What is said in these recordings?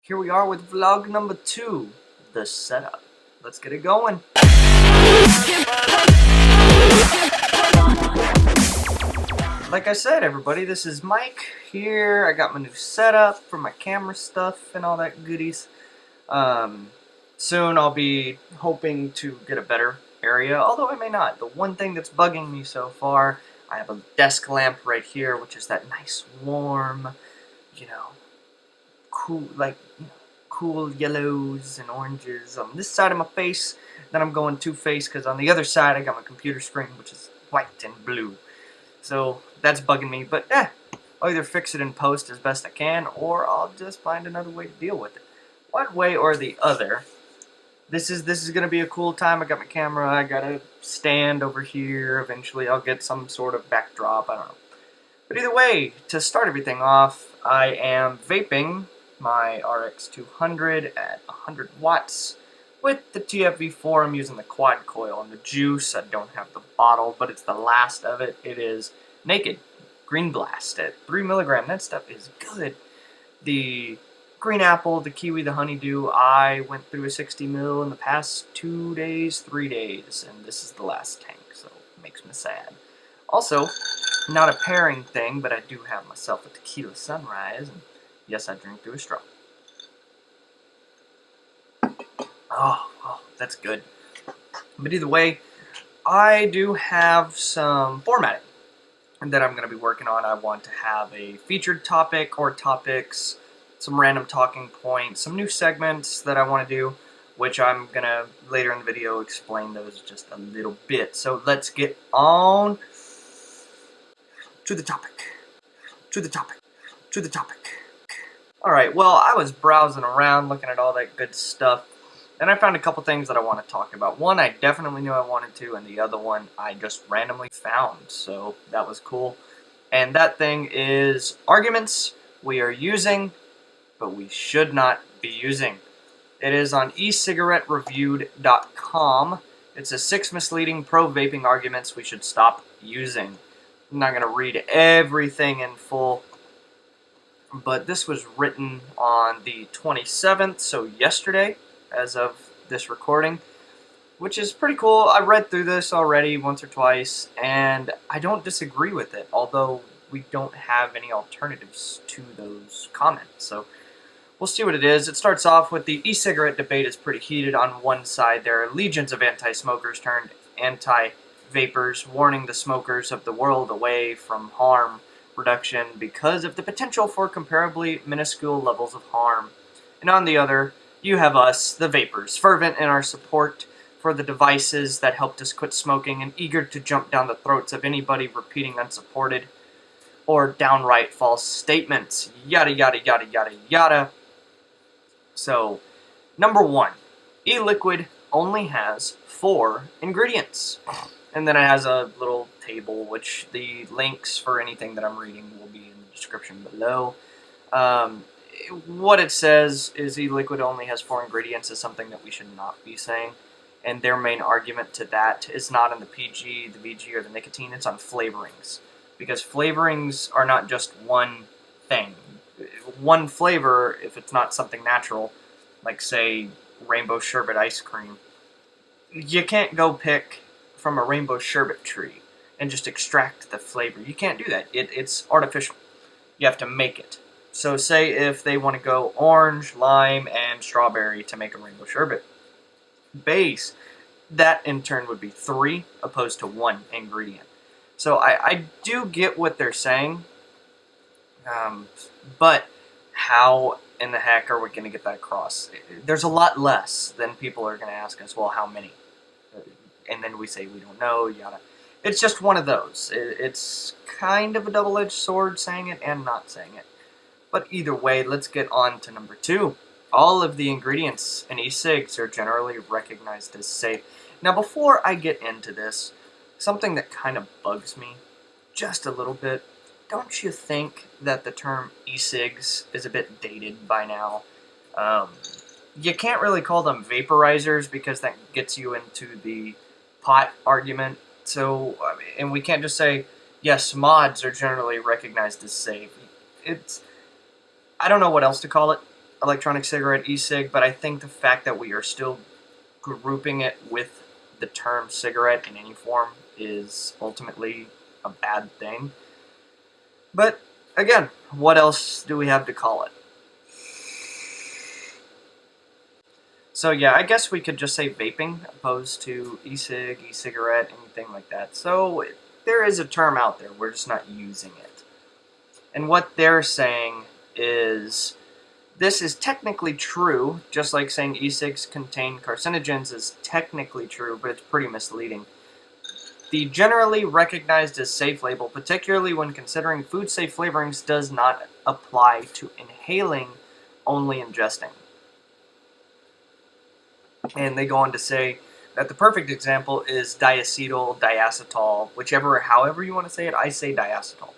Here we are with vlog number 2, the setup. Let's get it going. Like I said, everybody, this is Mike here. I got my new setup for my camera stuff and all that goodies. Soon I'll be hoping to get a better area, although I may not. The one thing that's bugging me so far, I have a desk lamp right here, which is that nice warm, cool, cool yellows and oranges on this side of my face. Then I'm going two-faced because on the other side I got my computer screen, which is white and blue. So that's bugging me, but I'll either fix it in post as best I can, or I'll just find another way to deal with it. One way or the other. This is gonna be a cool time. I got my camera, I got a stand over here. Eventually I'll get some sort of backdrop, I don't know. But either way, to start everything off, I am vaping my RX200 at 100 watts. With the TFV4, I'm using the quad coil, and the juice, I don't have the bottle, but it's the last of it. It is Naked Green Blast at 3 milligrams. That stuff is good. The green apple, the kiwi, the honeydew, I went through a 60 mil in the past 2 days, 3 days, and this is the last tank, so it makes me sad. Also, not a pairing thing, but I do have myself a tequila sunrise, and yes, I drink through a straw. Oh, that's good. But either way, I do have some formatting that I'm going to be working on. I want to have a featured topic or topics, some random talking points, some new segments that I want to do, which I'm going to, later in the video, explain those just a little bit. So let's get on to the topic. Alright, well, I was browsing around looking at all that good stuff, and I found a couple things that I want to talk about. One I definitely knew I wanted to, and the other one I just randomly found, so that was cool. And that thing is arguments we are using, but we should not be using. It is on e-cigarettereviewed.com. It's a 6 misleading pro-vaping arguments we should stop using. I'm not going to read everything in full, but this was written on the 27th, so yesterday, as of this recording, which is pretty cool. I read through this already once or twice, and I don't disagree with it, although we don't have any alternatives to those comments, so we'll see what it is. It starts off with the e-cigarette debate is pretty heated. On one side, there are legions of anti-smokers turned anti-vapers, warning the smokers of the world away from harm reduction because of the potential for comparably minuscule levels of harm. And on the other, you have us, the vapers, fervent in our support for the devices that helped us quit smoking and eager to jump down the throats of anybody repeating unsupported or downright false statements. Yada, yada, yada, yada, yada. So, number 1, e-liquid only has 4 ingredients. And then it has a little table, which the links for anything that I'm reading will be in the description below. What it says is e-liquid only has 4 ingredients is something that we should not be saying. And their main argument to that is not on the PG, the VG, or the nicotine, it's on flavorings. Because flavorings are not just one thing. One flavor, if it's not something natural, like say rainbow sherbet ice cream, you can't go pick from a rainbow sherbet tree and just extract the flavor. You can't do that. It's artificial. You have to make it. So say if they want to go orange, lime, and strawberry to make a rainbow sherbet base, that in turn would be 3 opposed to 1 ingredient. So I do get what they're saying, but how in the heck are we going to get that across? There's a lot less than people are going to ask us, well, how many? And then we say we don't know, yada. It's just one of those. It's kind of a double-edged sword saying it and not saying it. But either way, let's get on to number 2. All of the ingredients in e-cigs are generally recognized as safe. Now, before I get into this, something that kind of bugs me just a little bit, don't you think that the term e-cigs is a bit dated by now? You can't really call them vaporizers because that gets you into the pot argument. So, and we can't just say, yes, mods are generally recognized as safe. I don't know what else to call it. electronic cigarette, e-cig, but I think the fact that we are still grouping it with the term cigarette in any form is ultimately a bad thing. But again, what else do we have to call it? So yeah, I guess we could just say vaping opposed to e-cig, e-cigarette, anything like that. So there is a term out there, we're just not using it. And what they're saying is this is technically true, just like saying e-cigs contain carcinogens is technically true, but it's pretty misleading. The generally recognized as safe label, particularly when considering food safe flavorings, does not apply to inhaling, only ingesting. And they go on to say that the perfect example is diacetyl, diacetyl, however you want to say it. I say diacetyl.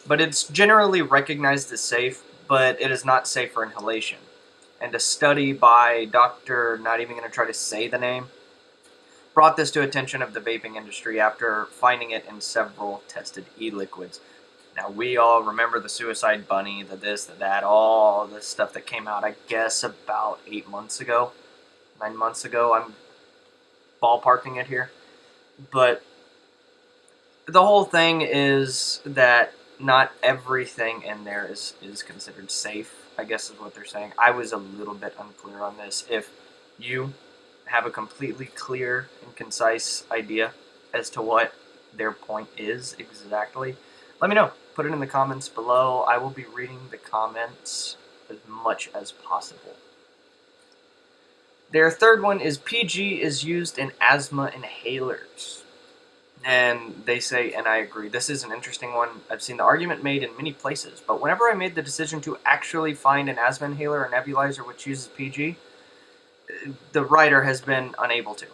But it's generally recognized as safe, but it is not safe for inhalation. And a study by Dr. not even going to try to say the name, brought this to attention of the vaping industry after finding it in several tested e-liquids. Now, we all remember the suicide bunny, the this, the that, all this stuff that came out, I guess, about 8 months ago, 9 months ago. I'm ballparking it here. But the whole thing is that not everything in there is considered safe, I guess is what they're saying. I was a little bit unclear on this. If you have a completely clear and concise idea as to what their point is exactly, let me know. Put it in the comments below. I will be reading the comments as much as possible. Their third one is PG is used in asthma inhalers. And they say, and I agree, this is an interesting one. I've seen the argument made in many places, but whenever I made the decision to actually find an asthma inhaler or nebulizer which uses PG, the writer has been unable to.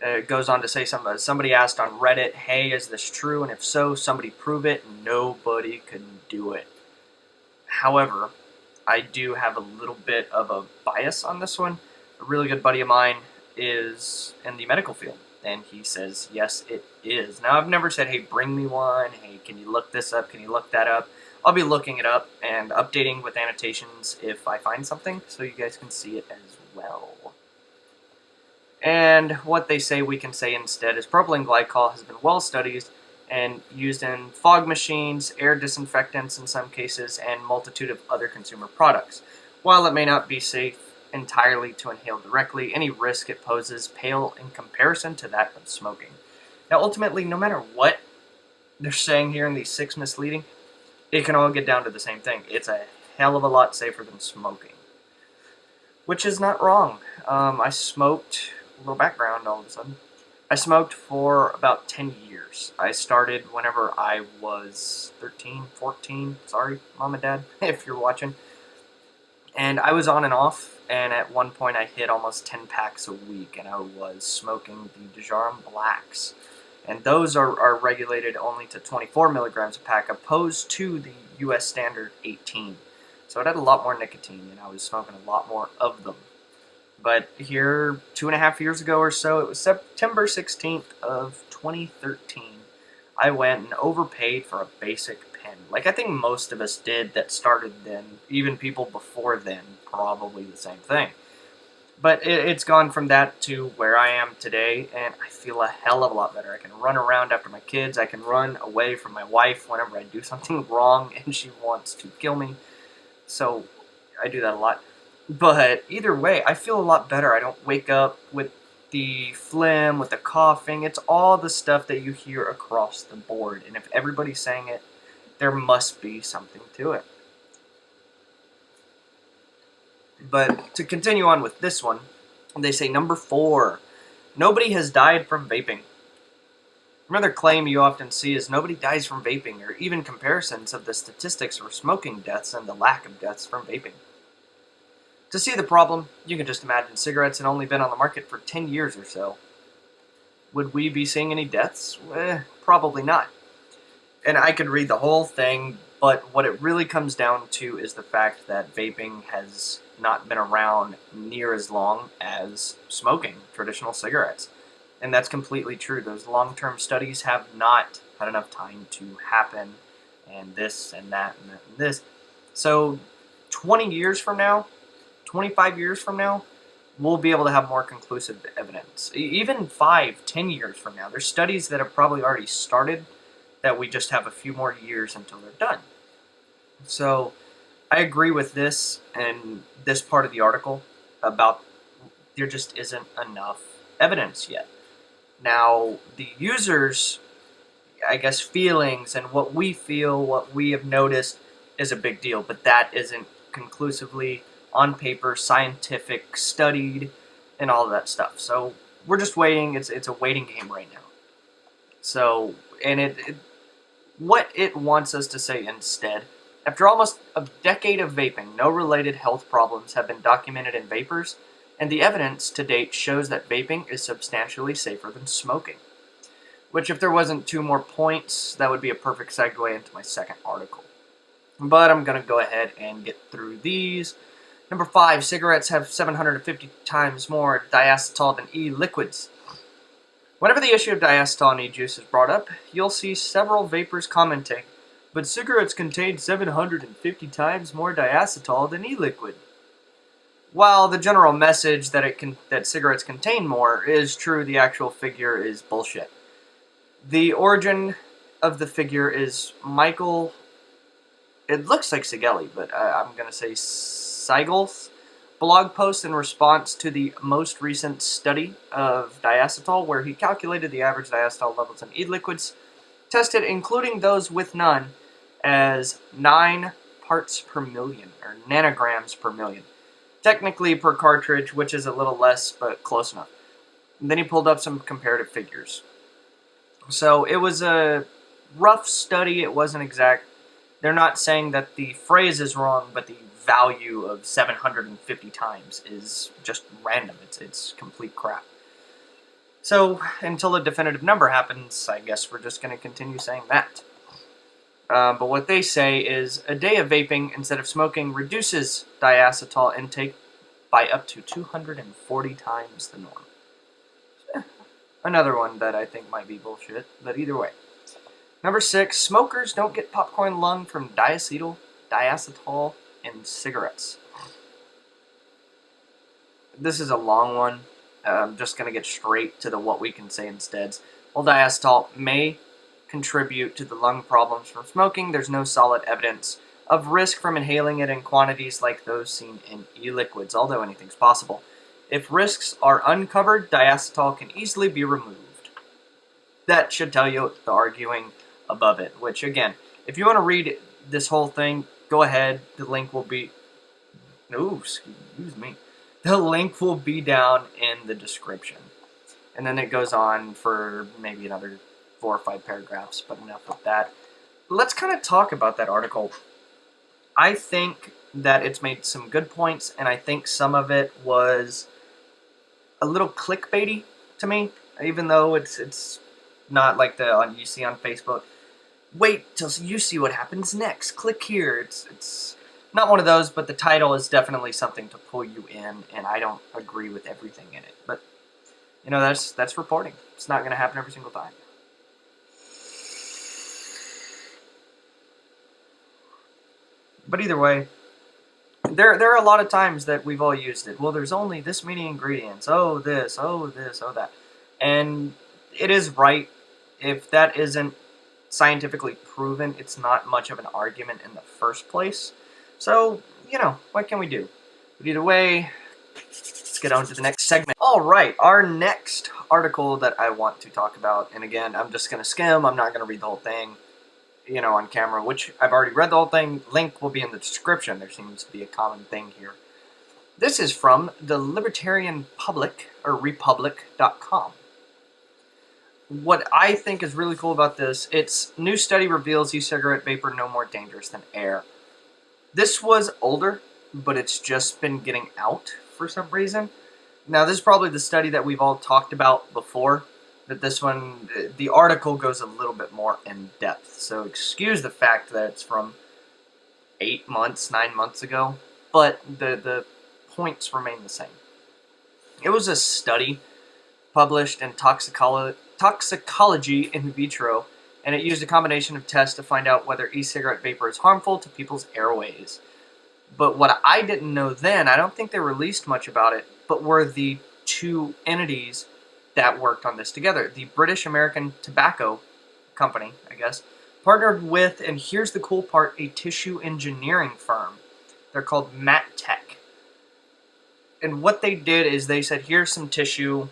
It goes on to say somebody asked on Reddit, hey, is this true? And if so, somebody prove it. Nobody could do it. However, I do have a little bit of a bias on this one. A really good buddy of mine is in the medical field, and he says, yes, it is. Now, I've never said, hey, bring me one. Hey, can you look this up? Can you look that up? I'll be looking it up and updating with annotations if I find something, so you guys can see it as well. And what they say we can say instead is propylene glycol has been well studied and used in fog machines, air disinfectants in some cases, and multitude of other consumer products. While it may not be safe entirely to inhale directly, any risk it poses pale in comparison to that of smoking. Now, ultimately, no matter what they're saying here in these 6 misleading, it can all get down to the same thing. It's a hell of a lot safer than smoking, which is not wrong. I smoked, a little background all of a sudden, I smoked for about 10 years. I started whenever I was 13, 14, sorry, mom and dad, if you're watching. And I was on and off, and at one point I hit almost 10 packs a week, and I was smoking the Youre Blacks. And those are regulated only to 24 milligrams a pack, opposed to the US standard 18. So it had a lot more nicotine, and I was smoking a lot more of them. But here, 2.5 years ago or so, it was September 16th of 2013, I went and overpaid for a basic pen. Like I think most of us did that started then, even people before then, probably the same thing. But it's gone from that to where I am today, and I feel a hell of a lot better. I can run around after my kids. I can run away from my wife whenever I do something wrong and she wants to kill me. So I do that a lot. But either way, I feel a lot better. I don't wake up with the phlegm, with the coughing. It's all the stuff that you hear across the board. And if everybody's saying it, there must be something to it. But to continue on with this one, they say number 4, nobody has died from vaping. Another claim you often see is nobody dies from vaping, or even comparisons of the statistics for smoking deaths and the lack of deaths from vaping. To see the problem, you can just imagine cigarettes had only been on the market for 10 years or so. Would we be seeing any deaths? Probably not. And I could read the whole thing, but what it really comes down to is the fact that vaping has not been around near as long as smoking traditional cigarettes. And that's completely true. Those long-term studies have not had enough time to happen, and this and that and that and this. So 20 years from now, 25 years from now, we'll be able to have more conclusive evidence. Even 5, 10 years from now. There's studies that have probably already started that we just have a few more years until they're done. So I agree with this and this part of the article about there just isn't enough evidence yet. Now, the users, I guess, feelings and what we feel, what we have noticed is a big deal, but that isn't conclusively on paper, scientific, studied, and all of that stuff. So we're just waiting. It's a waiting game right now. So, and what it wants us to say instead, after almost a decade of vaping, no related health problems have been documented in vapors, and the evidence to date shows that vaping is substantially safer than smoking. Which, if there wasn't 2 more points, that would be a perfect segue into my second article. But I'm going to go ahead and get through these. Number 5, cigarettes have 750 times more diacetyl than e-liquids. Whenever the issue of diacetyl and e-juice is brought up, you'll see several vapors commenting, but cigarettes contain 750 times more diacetyl than e-liquid. While the general message that cigarettes contain more is true, the actual figure is bullshit. The origin of the figure is Michael, it looks like Sigelli, but I'm going to say Seigel's blog post in response to the most recent study of diacetyl, where he calculated the average diacetyl levels in e-liquids tested, including those with none, as 9 parts per million, or nanograms per million. Technically per cartridge, which is a little less, but close enough. And then he pulled up some comparative figures. So it was a rough study, it wasn't exact. They're not saying that the phrase is wrong, but the value of 750 times is just random. It's complete crap. So until a definitive number happens, I guess we're just going to continue saying that. But what they say is a day of vaping instead of smoking reduces diacetyl intake by up to 240 times the norm. Another one that I think might be bullshit, but either way. Number 6, smokers don't get popcorn lung from diacetyl, in cigarettes. This is a long one. I'm just going to get straight to what we can say instead. While diacetyl may contribute to the lung problems from smoking, there's no solid evidence of risk from inhaling it in quantities like those seen in e-liquids, although anything's possible. If risks are uncovered, diacetyl can easily be removed. That should tell you the arguing above it, which again, if you want to read this whole thing, go ahead. The link will be... Oh, excuse me. The link will be down in the description. And then it goes on for maybe another 4 or 5 paragraphs, but enough of that. Let's kind of talk about that article. I think that it's made some good points, and I think some of it was a little clickbaity to me, even though it's not like you see on Facebook. Wait till you see what happens next. Click here. It's not one of those, but the title is definitely something to pull you in, and I don't agree with everything in it. But you know, that's reporting. It's not going to happen every single time. But either way, there are a lot of times that we've all used it. Well, there's only this many ingredients. Oh, this, oh, this, oh, that. And it is right. If that isn't scientifically proven, it's not much of an argument in the first place. So, you know, what can we do? But either way, let's get on to the next segment. Alright, our next article that I want to talk about, and again, I'm just going to skim, I'm not going to read the whole thing, you know, on camera, which I've already read the whole thing. Link will be in the description. There seems to be a common thing here. This is from the Libertarian Public, or Republic.com. What I think is really cool about this, it's new study reveals e-cigarette vapor no more dangerous than air. This was older, but it's just been getting out for some reason. Now, this is probably the study that we've all talked about before, but this one, the article goes a little bit more in depth. So excuse the fact that it's from 8 months, 9 months ago, but the points remain the same. It was a study published in Toxicology in Vitro, and it used a combination of tests to find out whether e-cigarette vapor is harmful to people's airways. But what I didn't know then, I don't think they released much about it, but were the two entities that worked on this together. The British American Tobacco Company, I guess, partnered with, and here's the cool part, a tissue engineering firm. They're called MatTech. And what they did is they said, here's some tissue,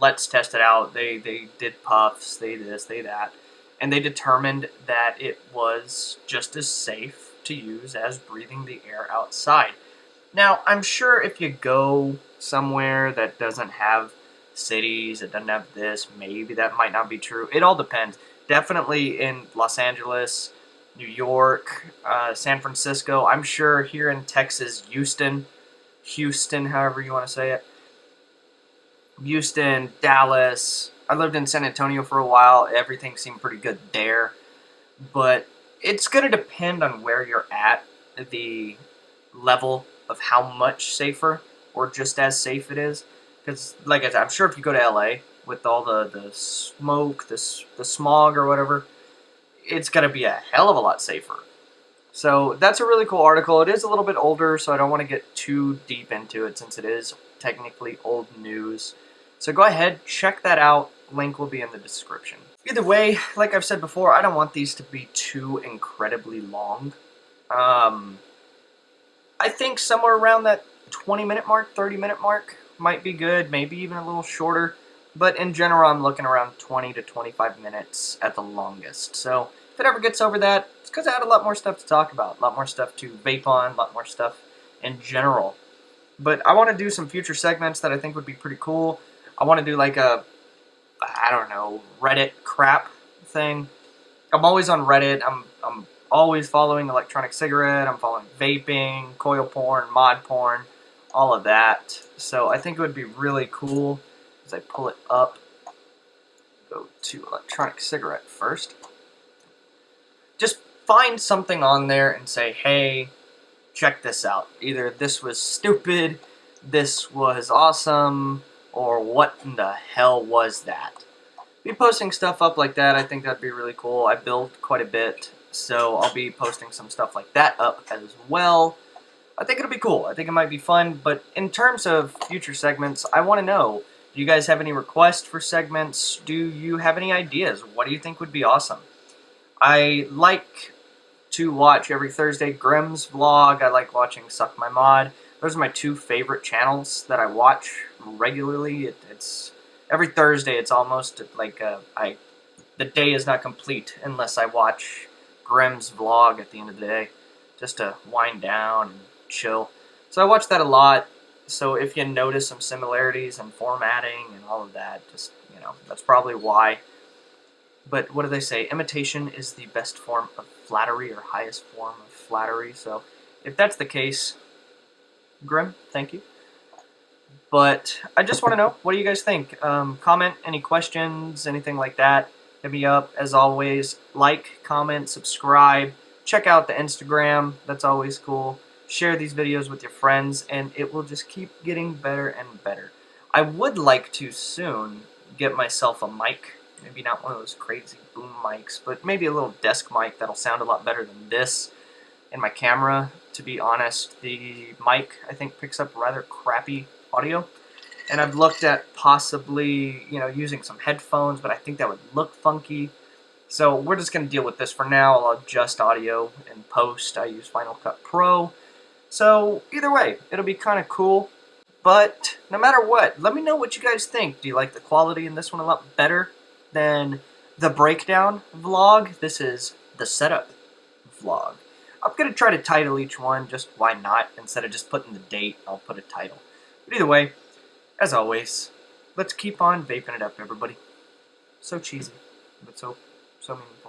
let's test it out. They did puffs, they this, they that. And they determined that it was just as safe to use as breathing the air outside. Now, I'm sure if you go somewhere that doesn't have cities, it doesn't have this, maybe that might not be true. It all depends. Definitely in Los Angeles, New York, San Francisco. I'm sure here in Texas, Houston, however you want to say it. Houston, Dallas. I lived in San Antonio for a while. Everything seemed pretty good there. But it's going to depend on where you're at, the level of how much safer or just as safe it is. Because, like I said, I'm sure if you go to LA with all the smoke, the smog or whatever, it's going to be a hell of a lot safer. So that's a really cool article. It is a little bit older, so I don't want to get too deep into it since it is technically old news. So go ahead, check that out. Link will be in the description. Either way, like I've said before, I don't want these to be too incredibly long. I think somewhere around that 20-minute mark, 30-minute mark might be good, maybe even a little shorter. But in general, I'm looking around 20 to 25 minutes at the longest. So if it ever gets over that, it's because I had a lot more stuff to talk about, a lot more stuff to vape on, a lot more stuff in general. But I want to do some future segments that I think would be pretty cool. I want to do like a, I don't know, Reddit crap thing. I'm always on Reddit. I'm always following electronic cigarette. I'm following vaping, coil porn, mod porn, all of that. So I think it would be really cool as I pull it up. Go to electronic cigarette first. Just find something on there and say, hey, check this out. Either this was stupid, this was awesome, or what in the hell was that? Be posting stuff up like that. I think that'd be really cool. I build quite a bit, so I'll be posting some stuff like that up as well. I think it'll be cool. I think it might be fun, but in terms of future segments, I want to know, do you guys have any requests for segments? Do you have any ideas? What do you think would be awesome? I like to watch every Thursday Grimm's vlog. I like watching Suck My Mod. Those are my two favorite channels that I watch regularly. It's every Thursday. It's almost like the day is not complete unless I watch Grimm's vlog at the end of the day, just to wind down and chill. So I watch that a lot. So if you notice some similarities in formatting and all of that, just, you know, that's probably why. But what do they say? Imitation is the best form of flattery, or highest form of flattery. So if that's the case, Grimm, thank you. But I just want to know, what do you guys think? Comment, any questions, anything like that. Hit me up. As always, like, comment, subscribe. Check out the Instagram. That's always cool. Share these videos with your friends, and it will just keep getting better and better. I would like to soon get myself a mic. Maybe not one of those crazy boom mics, but maybe a little desk mic that'll sound a lot better than this in my camera. To be honest, the mic, I think, picks up rather crappy audio. And I've looked at possibly, you know, using some headphones, but I think that would look funky. So we're just going to deal with this for now. I'll adjust audio in post. I use Final Cut Pro. So either way, it'll be kind of cool. But no matter what, let me know what you guys think. Do you like the quality in this one a lot better than the breakdown vlog? This is the setup vlog. I'm going to try to title each one, just why not? Instead of just putting the date, I'll put a title. But either way, as always, let's keep on vaping it up, everybody. So cheesy, but so meaningful.